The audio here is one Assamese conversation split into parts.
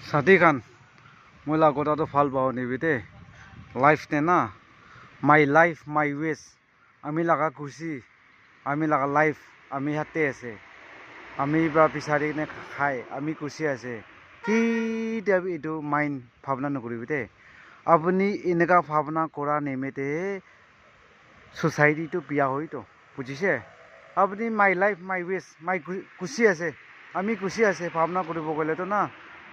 সাথী খান মই কথাটো ভাল পাওঁ নিবি দে লাইফ নে না মাই লাইফ মাই উইশ আমি লাগা খুশি আমি লাগা লাইফ আমি হাতে আছে আমি বা বিচাৰি নে খাই আমি খুশি আছে কি দেবি এইটো মাইন্ড ভাবনা নকৰিবি দে আপুনি এনেকা ভাবনা কৰা নেমেতে সোসাইটিটো বিয়া হয়তো বুজিছে আপুনি মাই লাইফ মাই উইশ মাই খুশি আছে আমি খুশি আছে ভাবনা কৰিব গ'লেতো না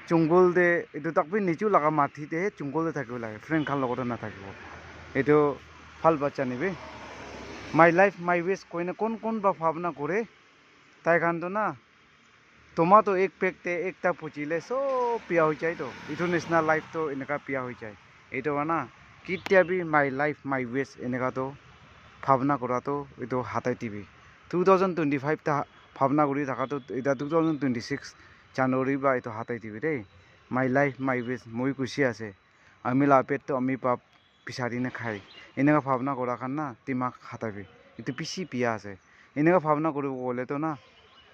জংগল দে এইটো তাকবি নিজেও লাগা মাটিতে জংগল থাকিব লাগে ফ্ৰেণ্ড খান লগতে নাথাকিব এইটো ভাল বাচ্চা নিবি মাই লাইফ মাই উইশ কইনে কোন বা ভাবনা কৰে তাই খানতো না তোমাতো এক পেকতে একটা পুচিলে সব বিয়া হৈ যায় তো এইটো নিচিনা লাইফটো এনেকা বিয়া হৈ যায় এইটো না কেতিয়াবি মাই লাইফ মাই উইশ এনেকাতো ভাবনা কৰাটো এইটো হাতাই দিবি 2025 ভাবনা কৰি থাকাটো এতিয়া 2026 জানুৱাৰী বা এইটো হাতাই দিবি দেই মাই লাইফ মাই উইশ মই খুশি আছে আমি লাপেটটো আমি পাপ বিচাৰি নাখাই এনেকা ভাবনা কৰা কাৰণ না দিমাগ হাতাবি এইটো পিছি বিয়া আছে এনেকা ভাবনা কৰিব গ'লেতো না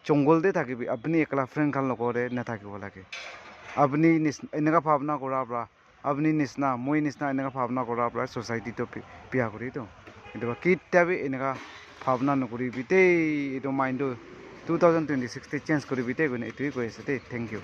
জংগলতে থাকিবি আপুনি একলা ফ্ৰেণ্ড খান লগতে নাথাকিব লাগে আপুনি এনেকা ভাবনা কৰাৰ পৰা আপুনি নিচিনা মই নিচিনা এনেকা ভাবনা কৰাৰ পৰা ছ'চাইটিটো বিয়া কৰিতো এইটো কেতিয়াবি এনেকা ভাবনা নকৰিবি দেই এইটো মাইণ্ডটো 2026 চেঞ্জ কৰিবি দেই এইটোৱে কৈ আছে দেই থেংক ইউ